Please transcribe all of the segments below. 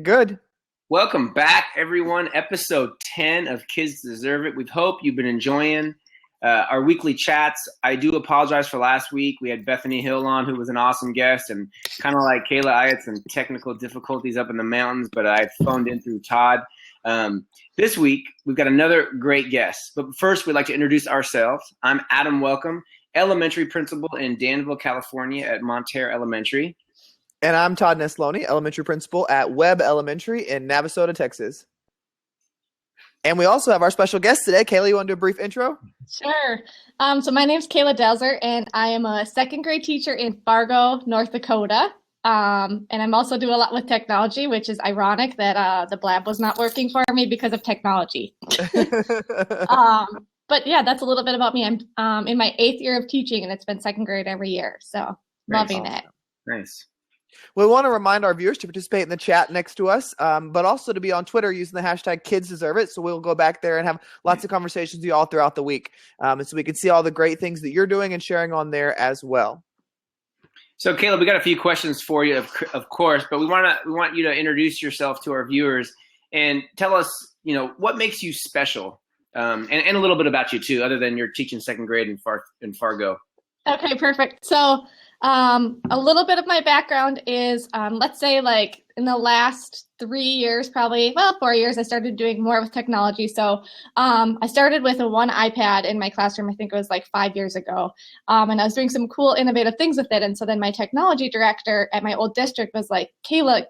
good. Welcome back, everyone. Episode 10 of Kids Deserve It. We hope you've been enjoying our weekly chats. I do apologize for last week. We had Bethany Hill on, who was an awesome guest, and kind of like Kayla, I had some technical difficulties up in the mountains, but I phoned in through Todd. This week, we've got another great guest. But first, we'd like to introduce ourselves. I'm Adam Welcome, elementary principal in Danville, California at Monterey Elementary. And I'm Todd Nesloni, elementary principal at Webb Elementary in Navasota, Texas. And we also have our special guest today. Kayla, you want to do a brief intro? Sure. So my name's Kayla Delzer, and I am a second grade teacher in Fargo, North Dakota. And I'm also doing a lot with technology, which is ironic that the Blab was not working for me because of technology. But yeah, that's a little bit about me. I'm in my 8th year of teaching, and it's been second grade every year. So loving it. Nice. We want to remind our viewers to participate in the chat next to us, but also to be on Twitter using the hashtag Kids Deserve It. So we'll go back there and have lots of conversations with you all throughout the week. And so we can see all the great things that you're doing and sharing on there as well. So Caleb, we got a few questions for you, of course, but we want you to introduce yourself to our viewers and tell us, what makes you special, and a little bit about you too, other than you're teaching second grade in Fargo. Okay, perfect. So a little bit of my background is, let's say like in the last 3 years, 4 years, I started doing more with technology. So I started with a one iPad in my classroom. I think it was like 5 years ago. And I was doing some cool, innovative things with it. And so then my technology director at my old district was like, Kayla,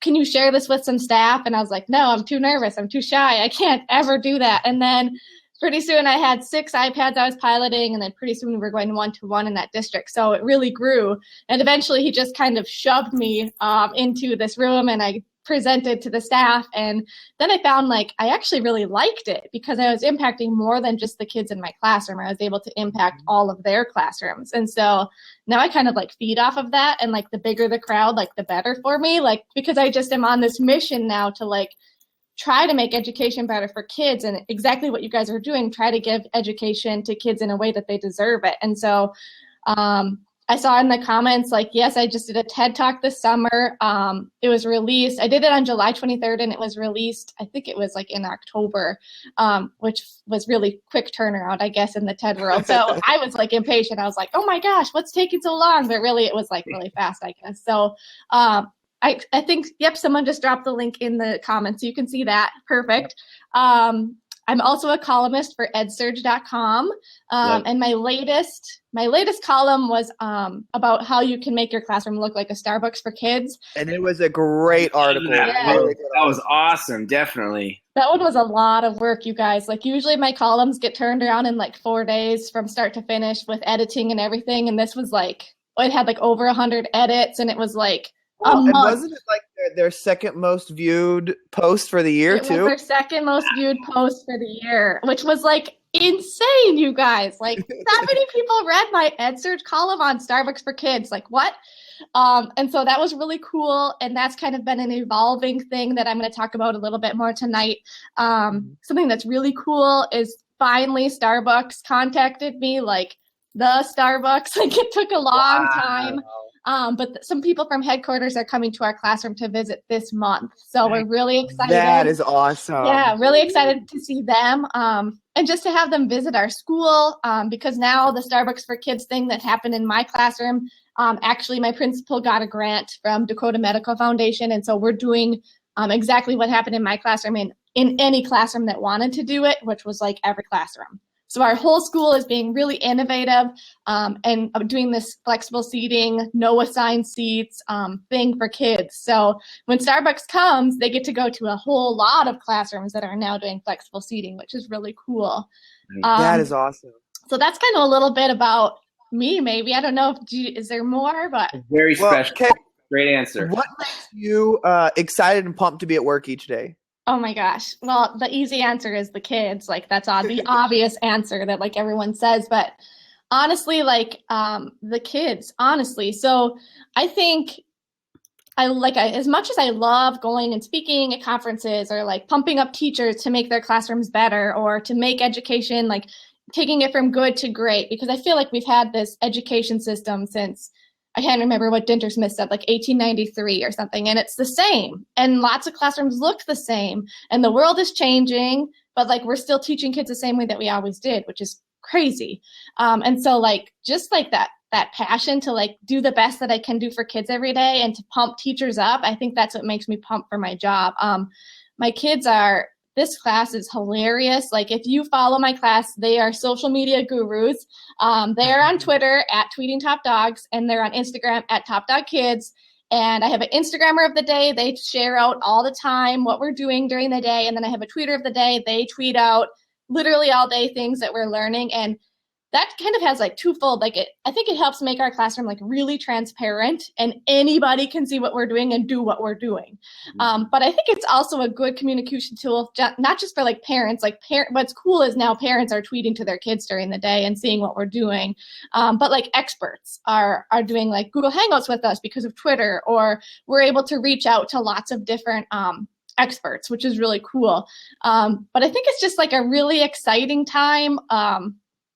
can you share this with some staff? And I was like, no, I'm too nervous. I'm too shy. I can't ever do that. And then pretty soon I had 6 iPads I was piloting, and then pretty soon we were going one-to-one in that district. So it really grew. And eventually he just kind of shoved me into this room, and I presented to the staff. And then I found I actually really liked it because I was impacting more than just the kids in my classroom. I was able to impact all of their classrooms. And so now I kind of feed off of that. And the bigger the crowd, the better for me, because I just am on this mission now to try to make education better for kids, and exactly what you guys are doing, try to give education to kids in a way that they deserve it. And so I saw in the comments, yes, I just did a TED Talk this summer. It was released. I did it on July 23rd, and it was released, I think it was in October, which was really quick turnaround, I guess, in the TED world. So I was impatient. I was like, oh my gosh, what's taking so long? But really, it was really fast, I guess. So I think, yep, someone just dropped the link in the comments, so you can see that. Perfect. I'm also a columnist for edsurge.com, and my latest column was about how you can make your classroom look like a Starbucks for kids. And it was a great article. Yeah. That was awesome, definitely. That one was a lot of work, you guys. Usually my columns get turned around in 4 days from start to finish with editing and everything, and this was it had over 100 edits, and it was and wasn't it their second most viewed post for the year too? It was their second most viewed post for the year, which was insane, you guys. That many people read my EdSurge column on Starbucks for Kids. What? And so that was really cool, and that's kind of been an evolving thing that I'm going to talk about a little bit more tonight. Something that's really cool is finally Starbucks contacted me, the Starbucks. It took a long time. But some people from headquarters are coming to our classroom to visit this month. So we're really excited. That is awesome. Yeah, really excited to see them and just to have them visit our school, because now the Starbucks for Kids thing that happened in my classroom, actually my principal got a grant from Dakota Medical Foundation. And so we're doing exactly what happened in my classroom in any classroom that wanted to do it, which was every classroom. So our whole school is being really innovative and doing this flexible seating, no assigned seats thing for kids. So when Starbucks comes, they get to go to a whole lot of classrooms that are now doing flexible seating, which is really cool. That is awesome. So that's kind of a little bit about me, maybe. I don't know is there more, but very special. Kay, great answer. What makes you excited and pumped to be at work each day? Oh my gosh. Well, the easy answer is the kids. That's the obvious answer that everyone says. But honestly, the kids, honestly. So I think as much as I love going and speaking at conferences or pumping up teachers to make their classrooms better or to make education, taking it from good to great, because I feel we've had this education system since I can't remember what Dintersmith said, like 1893 or something, and it's the same. And lots of classrooms look the same, and the world is changing, but like we're still teaching kids the same way that we always did, which is crazy. And so like just like that passion to like do the best that I can do for kids every day and to pump teachers up, I think that's what makes me pump for my job. My kids this class is hilarious. Like if you follow my class, they are social media gurus. They are on Twitter at Tweeting Top Dogs, and they're on Instagram at Top Dog Kids. And I have an Instagrammer of the day. They share out all the time what we're doing during the day. And then I have a tweeter of the day. They tweet out literally all day things that we're learning. And that kind of has like twofold, like I think it helps make our classroom like really transparent and anybody can see what we're doing and do what we're doing. But I think it's also a good communication tool, not just for like parents, what's cool is now parents are tweeting to their kids during the day and seeing what we're doing. But like experts are doing like Google Hangouts with us because of Twitter, or we're able to reach out to lots of different experts, which is really cool. But I think it's just like a really exciting time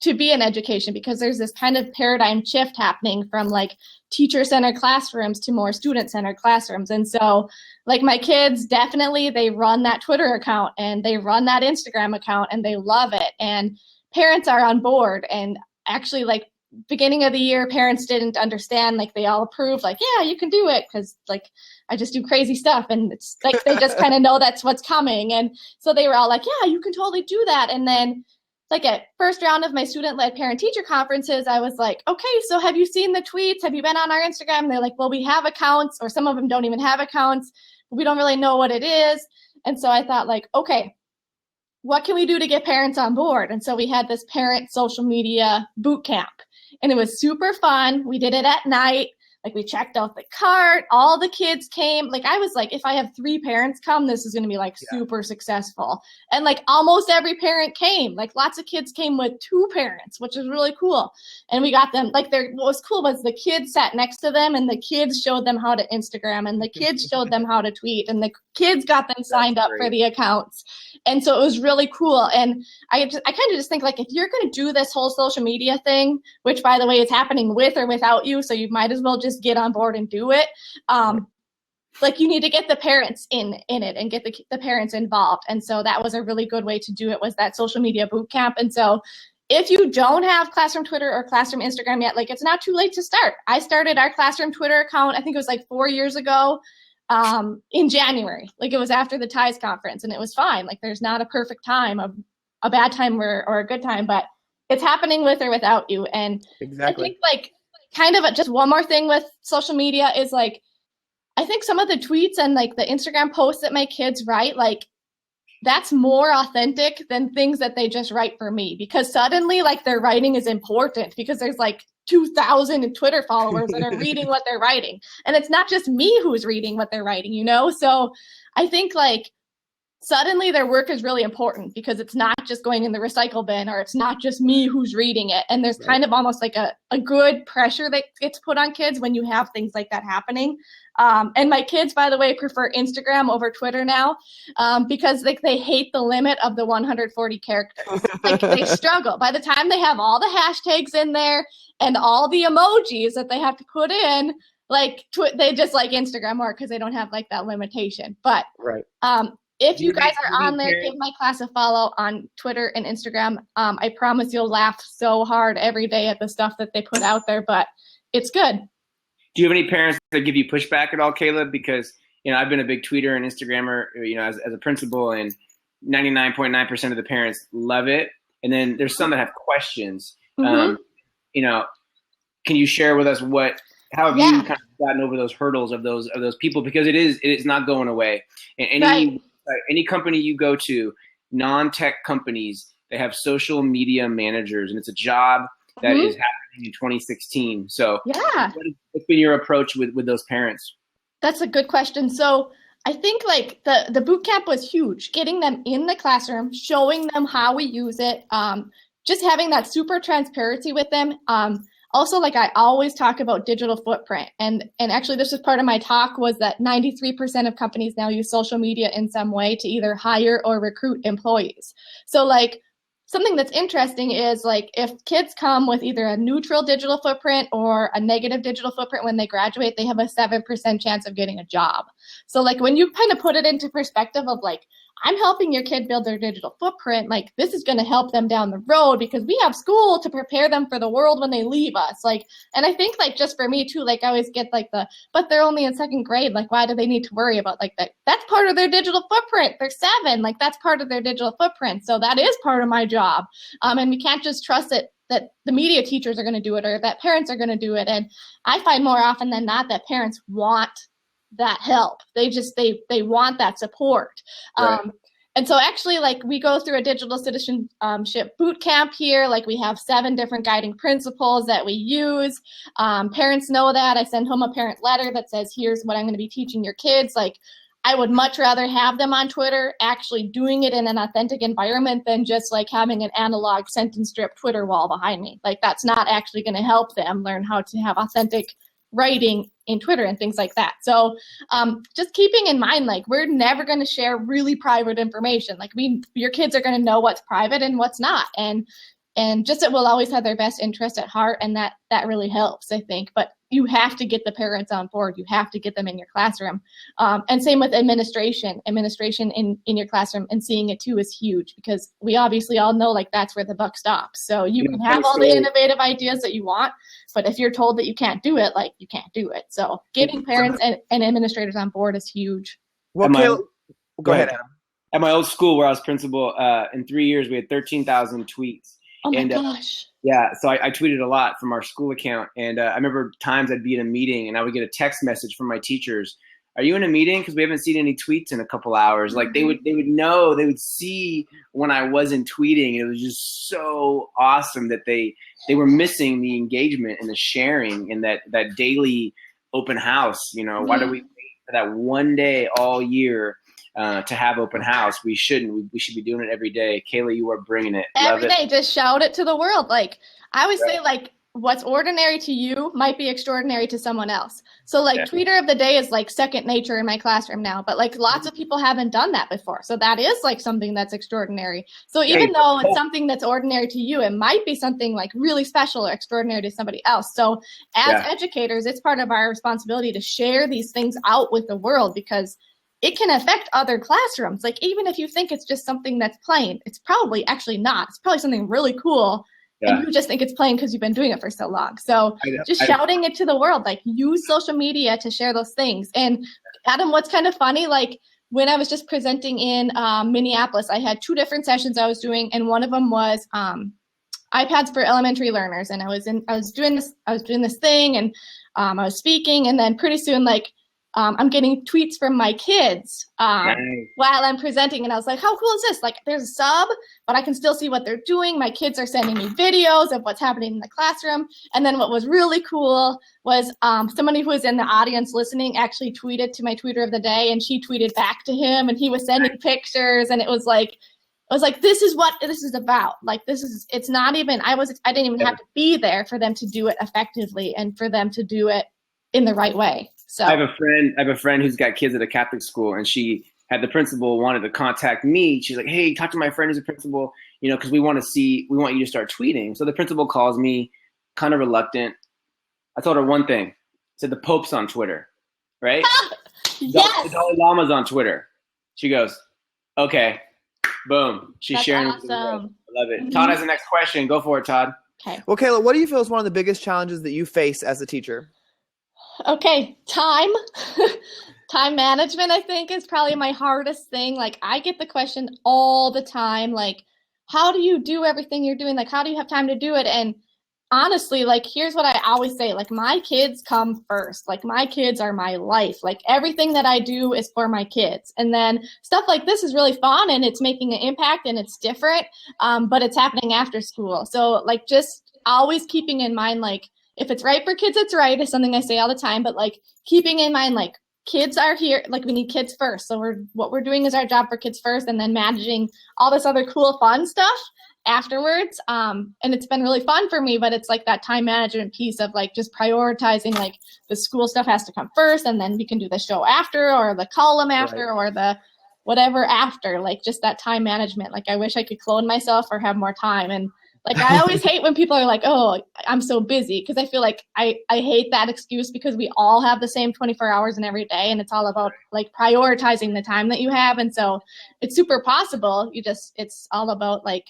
to be in education, because there's this kind of paradigm shift happening from like teacher-centered classrooms to more student-centered classrooms. And so like my kids, definitely they run that Twitter account and they run that Instagram account and they love it. And parents are on board. And actually like beginning of the year, parents didn't understand, like they all approved, like, yeah, you can do it. Cause like, I just do crazy stuff. And it's like, they just kind of know that's what's coming. And so they were all like, yeah, you can totally do that. And then like at first round of my student-led parent-teacher conferences, I was like, okay, so have you seen the tweets? Have you been on our Instagram? And they're like, well, we have accounts, or some of them don't even have accounts. But we don't really know what it is. And so I thought like, okay, what can we do to get parents on board? And so we had this parent social media boot camp, and it was super fun. We did it at night. Like we checked out the cart, all the kids came. Like I was like, if I have 3 parents come, this is going to be like super successful. And like almost every parent came. Like lots of kids came with 2 parents, which is really cool. And we got them, like what was cool was the kids sat next to them and the kids showed them how to Instagram and the kids showed them how to tweet and the kids got them signed up for the accounts. And so it was really cool. And I kind of just think like, if you're going to do this whole social media thing, which by the way is happening with or without you, so you might as well just get on board and do it. Like you need to get the parents in it and get the parents involved. And so that was a really good way to do it, was that social media boot camp. And so if you don't have Classroom Twitter or Classroom Instagram yet, like it's not too late to start. I started our Classroom Twitter account, I think it was like 4 years ago, in January. Like it was after the TIES conference, and it was fine. Like there's not a perfect time, a bad time or a good time, but it's happening with or without you. And exactly. I think like kind of just one more thing with social media is like, I think some of the tweets and like the Instagram posts that my kids write, like that's more authentic than things that they just write for me, because suddenly like their writing is important because there's like 2,000 Twitter followers that are reading what they're writing. And it's not just me who's reading what they're writing, you know? So I think like suddenly their work is really important because it's not just going in the recycle bin, or it's not just me who's reading it. And there's kind of almost like a good pressure that gets put on kids when you have things like that happening. And my kids, by the way, prefer Instagram over Twitter now because like they hate the limit of the 140 characters. Like they struggle. By the time they have all the hashtags in there and all the emojis that they have to put in, like they just like Instagram more because they don't have like that limitation. But if you guys are on there, give my class a follow on Twitter and Instagram. I promise you'll laugh so hard every day at the stuff that they put out there, but it's good. Do you have any parents that give you pushback at all, Caleb? Because, you know, I've been a big tweeter and Instagrammer, you know, as a principal, and 99.9% of the parents love it. And then there's some that have questions. You know, can you share with us how have you kind of gotten over those hurdles of those people? Because it is not going away. And any company you go to, non-tech companies, they have social media managers, and it's a job that is happening in 2016. So what's been your approach with those parents? That's a good question. So I think like the boot camp was huge, getting them in the classroom, showing them how we use it, just having that super transparency with them. Also, like I always talk about digital footprint, and actually this was part of my talk, was that 93% of companies now use social media in some way to either hire or recruit employees. So like something that's interesting is like if kids come with either a neutral digital footprint or a negative digital footprint when they graduate, they have a 7% chance of getting a job. So like when you kind of put it into perspective of like, I'm helping your kid build their digital footprint, like this is going to help them down the road because we have school to prepare them for the world when they leave us. Like, and I think like just for me too, like I always get like but they're only in second grade. Like, why do they need to worry about like that? That's part of their digital footprint. They're 7, like that's part of their digital footprint. So that is part of my job. And we can't just trust it that the media teachers are going to do it or that parents are going to do it. And I find more often than not that parents want that help. They want that support. Right. And so actually like we go through a digital citizenship boot camp here. Like we have 7 different guiding principles that we use. Parents know that. I send home a parent letter that says, here's what I'm going to be teaching your kids. Like I would much rather have them on Twitter actually doing it in an authentic environment than just like having an analog sentence strip Twitter wall behind me. Like that's not actually going to help them learn how to have authentic writing in Twitter and things like that. So just keeping in mind, like we're never going to share really private information. Like your kids are going to know what's private and what's not. And just it will always have their best interest at heart. And that really helps, I think. But you have to get the parents on board. You have to get them in your classroom. And same with administration in your classroom and seeing it too is huge because we obviously all know like that's where the buck stops. So you can have all the innovative ideas that you want, but if you're told that you can't do it, like you can't do it. So getting parents and administrators on board is huge. Well, Caleb, go ahead, Adam. At my old school where I was principal, in 3 years, we had 13,000 tweets. Oh my gosh. Yeah, so I tweeted a lot from our school account. And I remember times I'd be in a meeting and I would get a text message from my teachers. Are you in a meeting? Because we haven't seen any tweets in a couple hours. Like they would know, they would see when I wasn't tweeting. And it was just so awesome that they were missing the engagement and the sharing and that daily open house. You know, why do we wait for that one day all year to have open house? We shouldn't. We should be doing it every day. Kayla, you are bringing it. Every day, just shout it to the world. Like I always say, like what's ordinary to you might be extraordinary to someone else. So like Tweeter of the Day is like second nature in my classroom now, but like lots of people haven't done that before. So that is like something that's extraordinary. So even though it's something that's ordinary to you, it might be something like really special or extraordinary to somebody else. So as educators, it's part of our responsibility to share these things out with the world because it can affect other classrooms. Like even if you think it's just something that's plain, it's probably actually not. It's probably something really cool. And you just think it's plain because you've been doing it for so long. So shouting it to the world, like use social media to share those things. And Adam, what's kind of funny, like when I was just presenting in Minneapolis, I had 2 different sessions I was doing. And one of them was iPads for elementary learners. And I was doing this thing and I was speaking. And then pretty soon, like, I'm getting tweets from my kids while I'm presenting. And I was like, how cool is this? Like there's a sub, but I can still see what they're doing. My kids are sending me videos of what's happening in the classroom. And then what was really cool was somebody who was in the audience listening actually tweeted to my Tweeter of the Day and she tweeted back to him and he was sending pictures. And it was like, this is what this is about. Like it's not even, I didn't even have to be there for them to do it effectively and for them to do it in the right way. So I have a friend who's got kids at a Catholic school, and she had the principal wanted to contact me. She's like, "Hey, talk to my friend who's a principal, you know, because we want you to start tweeting." So the principal calls me, kind of reluctant. I told her one thing. I said the Pope's on Twitter, right? Yes. The Dalai Lama's on Twitter. She goes, "Okay, boom." She's sharing. Awesome. With the world. I love it. Todd has the next question. Go for it, Todd. Okay. Well, Kayla, what do you feel is one of the biggest challenges that you face as a teacher? Okay, time management, I think, is probably my hardest thing. Like, I get the question all the time, like, how do you do everything you're doing? Like, how do you have time to do it? And honestly, like, here's what I always say, like, my kids come first. Like, my kids are my life. Like, everything that I do is for my kids. And then stuff like this is really fun and it's making an impact and it's different, but it's happening after school. So, like, just always keeping in mind, like, if it's right for kids, it's right is something I say all the time, but like keeping in mind, like kids are here, like we need kids first. So what we're doing is our job for kids first and then managing all this other cool, fun stuff afterwards. And it's been really fun for me, but it's like that time management piece of like just prioritizing, like the school stuff has to come first and then we can do the show after or the column after or the whatever after, like just that time management. Like I wish I could clone myself or have more time. And like I always hate when people are like, oh, I'm so busy, because I feel like I hate that excuse, because we all have the same 24 hours in every day, and it's all about like prioritizing the time that you have. And so it's super possible. It's all about like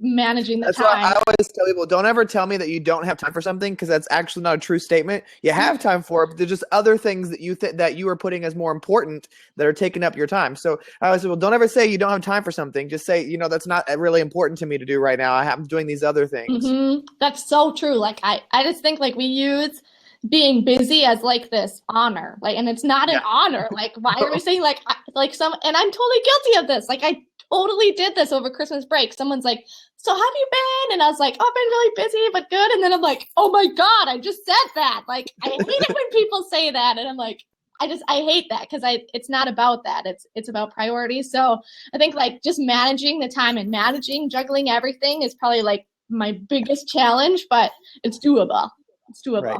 managing the That's time. why I always tell people, don't ever tell me that you don't have time for something, because that's actually not a true statement. You have time for it, but there's just other things that that you are putting as more important that are taking up your time. So I always say, well, don't ever say you don't have time for something. Just say, that's not really important to me to do right now. I'm doing these other things. Mm-hmm. That's so true. Like I just think like we use being busy as like this honor, like, and it's not an honor. Like, why are we saying like and I'm totally guilty of this. Like I totally did this over Christmas break. Someone's like, so how have you been? And I was like, oh, I've been really busy, but good. And then I'm like, oh my God, I just said that. Like, I hate it when people say that. And I'm like, I hate that, because it's not about that. It's about priorities. So I think like just managing the time and juggling everything is probably like my biggest challenge, but it's doable. It's doable. Right.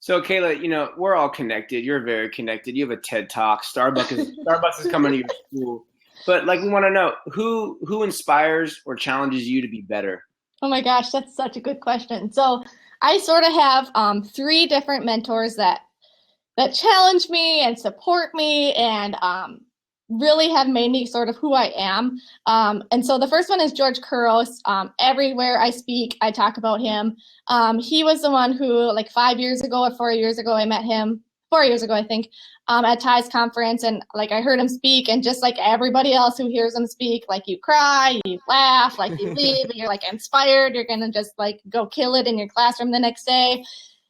So Kayla, we're all connected. You're very connected. You have a TED Talk. Starbucks is coming to your school. But like, we want to know who inspires or challenges you to be better? Oh my gosh, that's such a good question. So I sort of have 3 different mentors that challenge me and support me and really have made me sort of who I am. And so the first one is George Couros. Everywhere I speak, I talk about him. He was the one who, like 5 years ago or 4 years ago, I met him. 4 years ago, I think, at Ty's conference, and like I heard him speak, and just like everybody else who hears him speak, like you cry, you laugh, like you leave, and you're like inspired, you're gonna just like go kill it in your classroom the next day.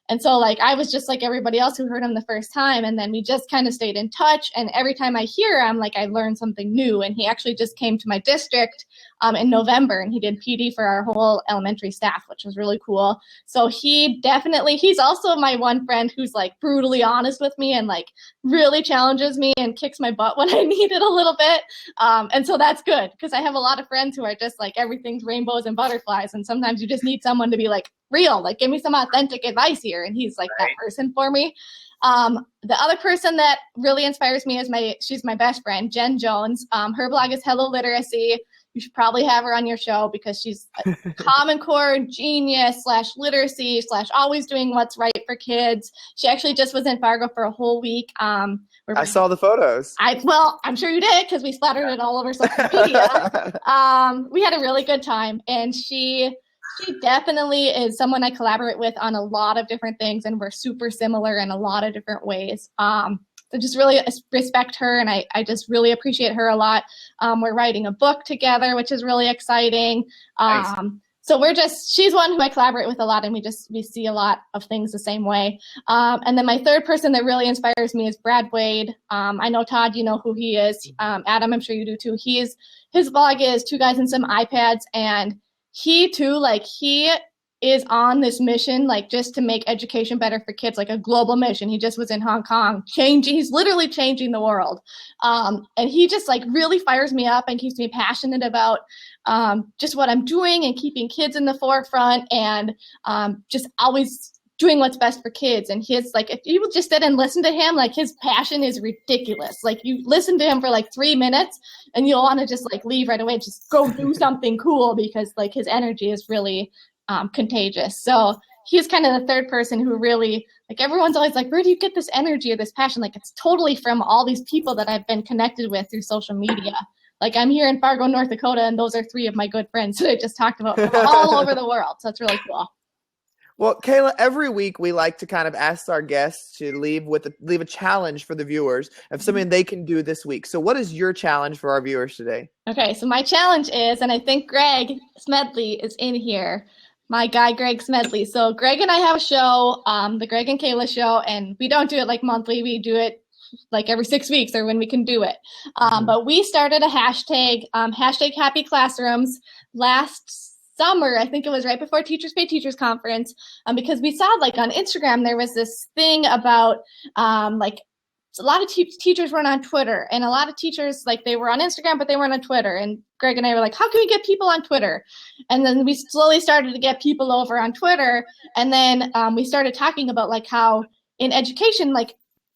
And so like I was just like everybody else who heard him the first time, and then we just kind of stayed in touch, and every time I hear him, like I learned something new. And he actually just came to my district in November, and he did PD for our whole elementary staff, which was really cool. So he's also my one friend who's like brutally honest with me and like really challenges me and kicks my butt when I need it a little bit. And so that's good, because I have a lot of friends who are just like everything's rainbows and butterflies, and sometimes you just need someone to be like, real, like give me some authentic advice here, and he's like that person for me. The other person that really inspires me is she's my best friend, Jen Jones. Her blog is Hello Literacy. You should probably have her on your show, because she's a Common Core genius /literacy / always doing what's right for kids. She actually just was in Fargo for a whole week. I saw the photos. I'm sure you did, because we splattered it all over social media. We had a really good time, and she definitely is someone I collaborate with on a lot of different things, and we're super similar in a lot of different ways. So just really respect her, and I just really appreciate her a lot. We're writing a book together, which is really exciting. Nice. So she's one who I collaborate with a lot, and we see a lot of things the same way. And then my third person that really inspires me is Brad Wade. I know, Todd, you know who he is. Adam, I'm sure you do too. His blog is 2 Guys and Some iPads, and he too, like he is on this mission, like just to make education better for kids, like a global mission. He just was in Hong Kong he's literally changing the world. And he just like really fires me up and keeps me passionate about just what I'm doing and keeping kids in the forefront, and just always doing what's best for kids. And his, like, if you just sit and listen to him, like his passion is ridiculous. Like you listen to him for like 3 minutes and you'll want to just like leave right away, just go do something cool, because like his energy is really contagious. So he's kind of the third person who really, like, everyone's always like, where do you get this energy or this passion? Like, it's totally from all these people that I've been connected with through social media. Like, I'm here in Fargo, North Dakota, and those are 3 of my good friends that I just talked about from all over the world. So it's really cool. Well, Kayla, every week we like to kind of ask our guests to leave a challenge for the viewers of something they can do this week. So what is your challenge for our viewers today? Okay, so my challenge is, and I think Greg Smedley is in here, my guy, Greg Smedley. So Greg and I have a show, the Greg and Kayla show, and we don't do it like monthly. We do it like every 6 weeks or when we can do it. But we started a hashtag Happy Classrooms last summer. I think it was right before Teachers Pay Teachers conference, because we saw, like, on Instagram there was this thing about like a lot of teachers weren't on Twitter, and a lot of teachers, like, they were on Instagram but they weren't on Twitter. And Greg and I were like, how can we get people on Twitter? And then we slowly started to get people over on Twitter, and then we started talking about like how in education, like,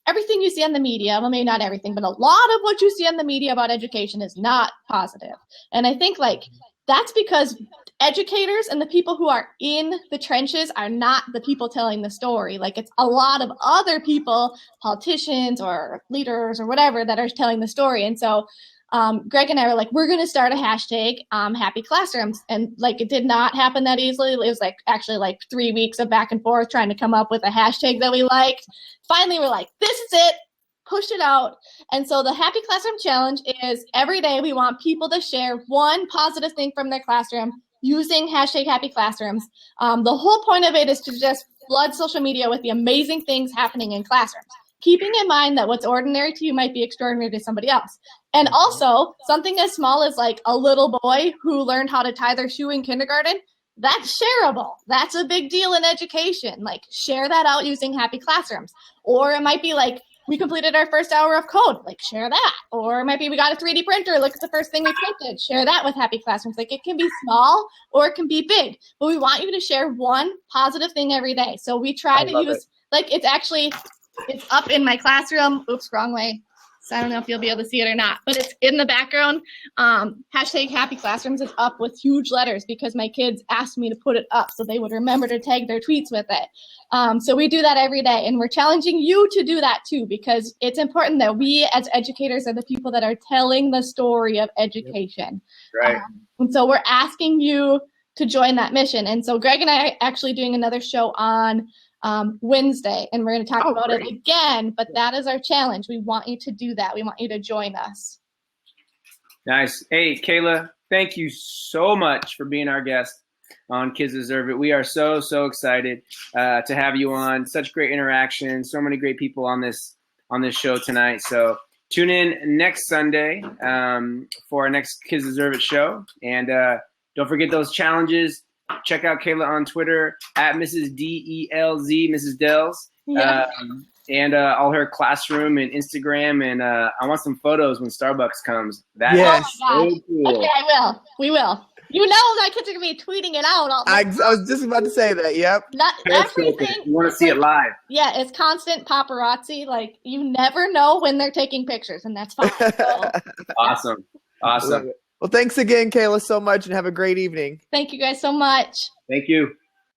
everything you see on the media, well, maybe not everything, but a lot of what you see on the media about education is not positive. And I think like that's because educators and the people who are in the trenches are not the people telling the story. Like it's a lot of other people, politicians or leaders or whatever, that are telling the story. And so Greg and I were like, we're going to start a hashtag, happy classrooms. And like, it did not happen that easily. It was like actually like 3 weeks of back and forth trying to come up with a hashtag that we liked. Finally, we're like, this is it. Pushed it out. And so the Happy Classroom Challenge is every day we want people to share one positive thing from their classroom using hashtag Happy Classrooms. The whole point of it is to just flood social media with the amazing things happening in classrooms, keeping in mind that what's ordinary to you might be extraordinary to somebody else. And also something as small as like a little boy who learned how to tie their shoe in kindergarten, that's shareable. That's a big deal in education. Like share that out using Happy Classrooms. Or it might be like, we completed our first hour of code, like share that. Or maybe we got a 3D printer, look at the first thing we printed, share that with Happy Classrooms. Like it can be small or it can be big, but we want you to share one positive thing every day. So we try to use, like it's up in my classroom. Oops, wrong way. So I don't know if you'll be able to see it or not, but it's in the background. Hashtag Happy Classrooms is up with huge letters because my kids asked me to put it up so they would remember to tag their tweets with it. So we do that every day, and we're challenging you to do that too, because it's important that we as educators are the people that are telling the story of education. Right. And so we're asking you to join that mission. And so Greg and I are actually doing another show on Wednesday, and we're going to talk about it again, but that is our challenge. We want you to do that. We want you to join us. Nice. Hey, Kayla, thank you so much for being our guest on Kids Deserve It. We are so excited to have you on. Such great interaction, so many great people on this show tonight. So tune in next Sunday for our next Kids Deserve It show, and don't forget those challenges. Check out Kayla on Twitter at Mrs Delz, Mrs Delz, and all her classroom and Instagram. And I want some photos when Starbucks comes. That is so cool. Okay, I will. We will. You know my kids are gonna be tweeting it out all the time. I was just about to say that. Yep. Not everything. You want to see it live? Yeah, it's constant paparazzi. Like you never know when they're taking pictures, and that's fine. So. Awesome. Well, thanks again, Kayla, so much, and have a great evening. Thank you guys so much. Thank you.